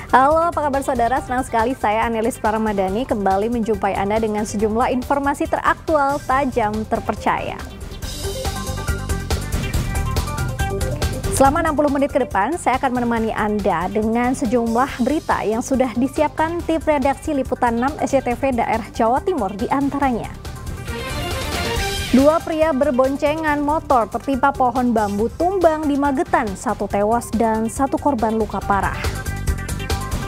Halo, apa kabar saudara? Senang sekali saya Anelis Paramadani kembali menjumpai Anda dengan sejumlah informasi teraktual, tajam, terpercaya. Selama 60 menit ke depan, saya akan menemani Anda dengan sejumlah berita yang sudah disiapkan tim redaksi Liputan 6 SCTV daerah Jawa Timur di antaranya. Dua pria berboncengan motor tertimpa pohon bambu tumbang di Magetan, satu tewas dan satu korban luka parah.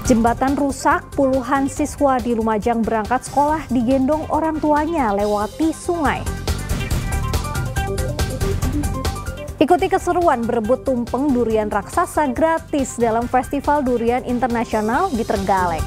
Jembatan rusak, puluhan siswa di Lumajang berangkat sekolah digendong orang tuanya lewati sungai. Ikuti keseruan berebut tumpeng durian raksasa gratis dalam Festival Durian Internasional di Trenggalek.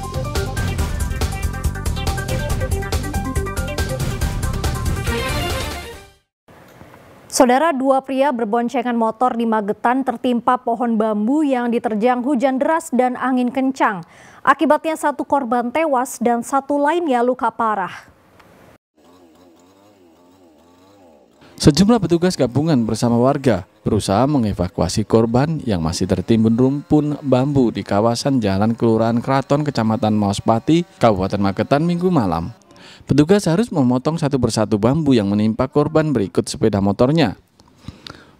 Saudara, dua pria berboncengan motor di Magetan tertimpa pohon bambu yang diterjang hujan deras dan angin kencang. Akibatnya satu korban tewas dan satu lainnya luka parah. Sejumlah petugas gabungan bersama warga berusaha mengevakuasi korban yang masih tertimbun rumpun bambu di kawasan Jalan Kelurahan Kraton, Kecamatan Maospati, Kabupaten Magetan Minggu malam. Petugas harus memotong satu persatu bambu yang menimpa korban berikut sepeda motornya.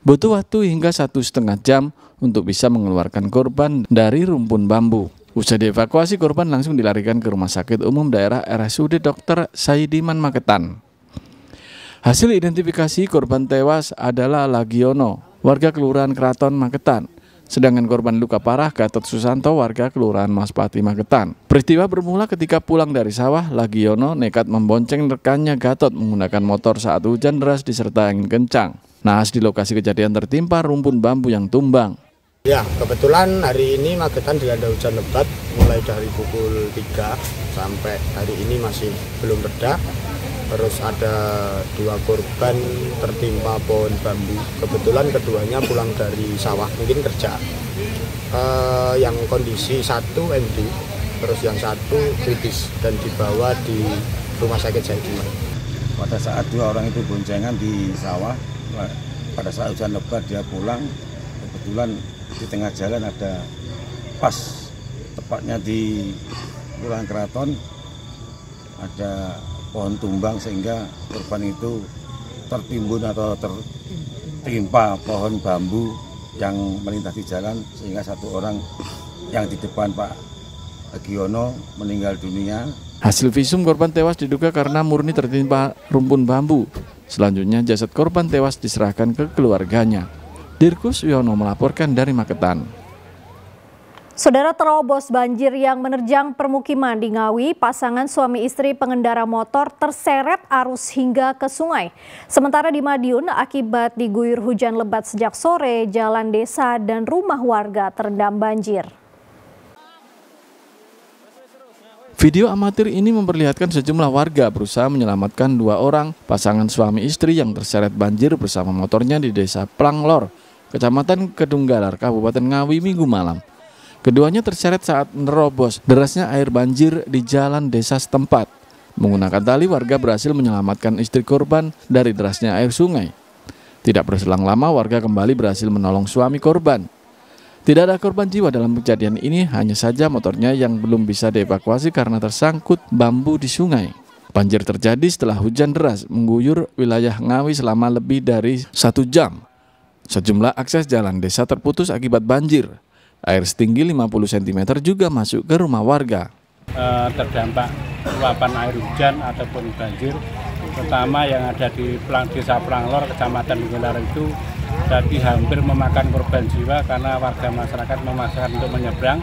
Butuh waktu hingga 1,5 jam untuk bisa mengeluarkan korban dari rumpun bambu. Usai dievakuasi, korban langsung dilarikan ke Rumah Sakit Umum Daerah RSUD Dr. Saidiman Magetan. Hasil identifikasi korban tewas adalah Lagiono, warga Kelurahan Kraton Magetan. Sedangkan korban luka parah Gatot Susanto, warga Kelurahan Maospati Magetan. Peristiwa bermula ketika pulang dari sawah, Lagiono nekat membonceng rekannya Gatot menggunakan motor saat hujan deras disertai angin kencang. Naas di lokasi kejadian tertimpa rumpun bambu yang tumbang. Ya, kebetulan hari ini Magetan dilanda hujan lebat mulai dari pukul 3 sampai hari ini masih belum reda. Terus ada dua korban tertimpa pohon bambu. Kebetulan keduanya pulang dari sawah, mungkin kerja. Yang kondisi satu MD, terus yang satu kritis dan dibawa di Rumah Sakit Saidiman. Pada saat dua orang itu boncengan di sawah, pada saat hujan lebat dia pulang, kebetulan di tengah jalan ada pas, tepatnya di Kelurahan Kraton, ada pohon tumbang sehingga korban itu tertimbun atau tertimpa pohon bambu yang melintasi jalan sehingga satu orang yang di depan Pak Lagiono meninggal dunia. Hasil visum korban tewas diduga karena murni tertimpa rumpun bambu. Selanjutnya jasad korban tewas diserahkan ke keluarganya. Dirkus Wiono melaporkan dari Magetan. Saudara, terobos banjir yang menerjang permukiman di Ngawi, pasangan suami istri pengendara motor terseret arus hingga ke sungai. Sementara di Madiun, akibat diguyur hujan lebat sejak sore, jalan desa dan rumah warga terendam banjir. Video amatir ini memperlihatkan sejumlah warga berusaha menyelamatkan dua orang pasangan suami istri yang terseret banjir bersama motornya di Desa Planglor, Kecamatan Kedunggalar, Kabupaten Ngawi Minggu malam. Keduanya terseret saat menerobos derasnya air banjir di jalan desa setempat. Menggunakan tali, warga berhasil menyelamatkan istri korban dari derasnya air sungai. Tidak berselang lama, warga kembali berhasil menolong suami korban. Tidak ada korban jiwa dalam kejadian ini, hanya saja motornya yang belum bisa dievakuasi karena tersangkut bambu di sungai. Banjir terjadi setelah hujan deras mengguyur wilayah Ngawi selama lebih dari 1 jam. Sejumlah akses jalan desa terputus akibat banjir. Air setinggi 50 cm juga masuk ke rumah warga. Terdampak luapan air hujan ataupun banjir, terutama yang ada di Desa Planglor, Kecamatan Kedunggalar itu jadi hampir memakan korban jiwa karena warga masyarakat memaksakan untuk menyeberang.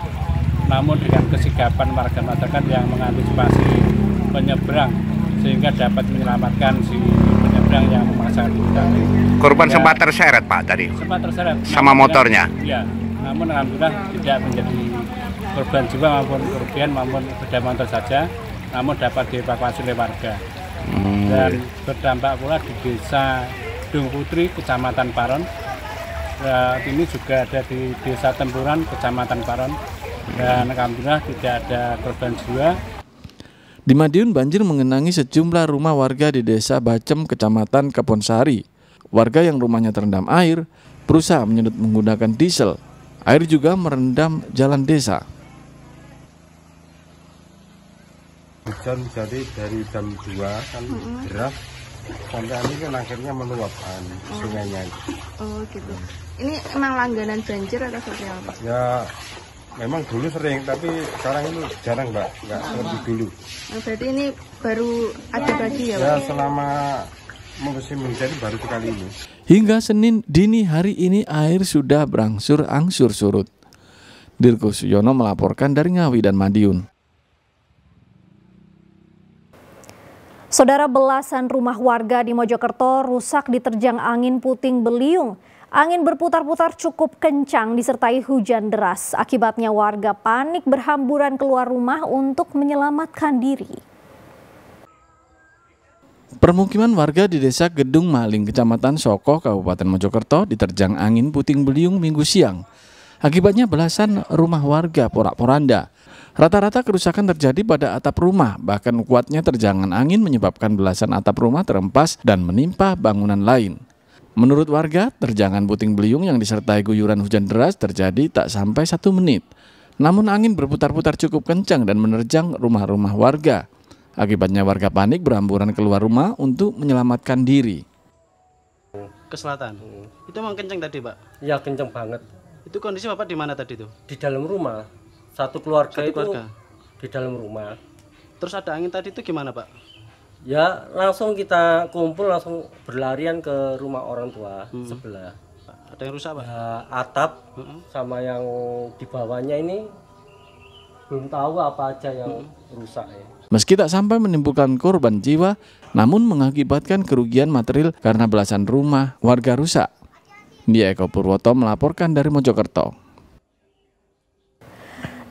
Namun dengan kesigapan warga masyarakat yang mengantisipasi penyeberang sehingga dapat menyelamatkan si penyeberang yang memaksakan hujan. Korban sempat terseret Pak tadi? Sempat terseret. Sama motornya? Ya. Namun alhamdulillah tidak menjadi korban jiwa maupun kerugian maupun sepeda motor saja, namun dapat dievakuasi oleh warga. Dan berdampak pula di Desa Dung Putri, Kecamatan Paron. Ini juga ada di Desa Tempuran, Kecamatan Paron. Dan alhamdulillah tidak ada korban jiwa. Di Madiun, banjir mengenangi sejumlah rumah warga di Desa Bacem, Kecamatan Kebonsari. Warga yang rumahnya terendam air berusaha menyedot menggunakan diesel. Air juga merendam jalan desa. Hujan jadi dari jam 2 kan deras sampai ini kan akhirnya meluap sungainya. Oh gitu. Ini emang langganan banjir atau seperti apa? Ya memang dulu sering, tapi sekarang itu jarang Mbak, nggak seperti dulu. Nah, berarti ini baru ada lagi ya Pak? Ya selama musim hujan baru sekali ini. Hingga Senin dini hari ini air sudah berangsur-angsur surut. Dirgo Suyono melaporkan dari Ngawi dan Madiun. Saudara, belasan rumah warga di Mojokerto rusak diterjang angin puting beliung. Angin berputar-putar cukup kencang disertai hujan deras. Akibatnya warga panik berhamburan keluar rumah untuk menyelamatkan diri. Permukiman warga di Desa Gedung Maling, Kecamatan Soko, Kabupaten Mojokerto diterjang angin puting beliung Minggu siang. Akibatnya belasan rumah warga porak-poranda. Rata-rata kerusakan terjadi pada atap rumah, bahkan kuatnya terjangan angin menyebabkan belasan atap rumah terempas dan menimpa bangunan lain. Menurut warga, terjangan puting beliung yang disertai guyuran hujan deras terjadi tak sampai 1 menit. Namun angin berputar-putar cukup kencang dan menerjang rumah-rumah warga. Akibatnya warga panik berhamburan keluar rumah untuk menyelamatkan diri. Ke selatan. Itu emang kencang tadi, Pak? Ya, kencang banget. Itu kondisi Bapak di mana tadi tuh? Di dalam rumah. Satu keluarga di dalam rumah. Terus ada angin tadi itu gimana, Pak? Ya, langsung kita kumpul, langsung berlarian ke rumah orang tua sebelah. Ada yang rusak, Pak? Ya, atap sama yang di bawahnya ini belum tahu apa aja yang rusak ya. Meski tak sampai menimbulkan korban jiwa, namun mengakibatkan kerugian material karena belasan rumah warga rusak. Dia Eko Purwoto melaporkan dari Mojokerto.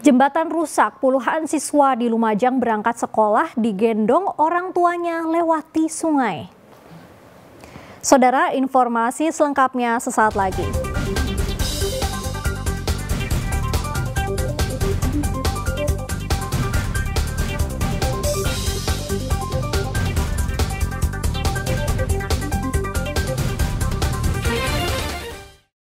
Jembatan rusak, puluhan siswa di Lumajang berangkat sekolah digendong orang tuanya lewati sungai. Saudara, informasi selengkapnya sesaat lagi.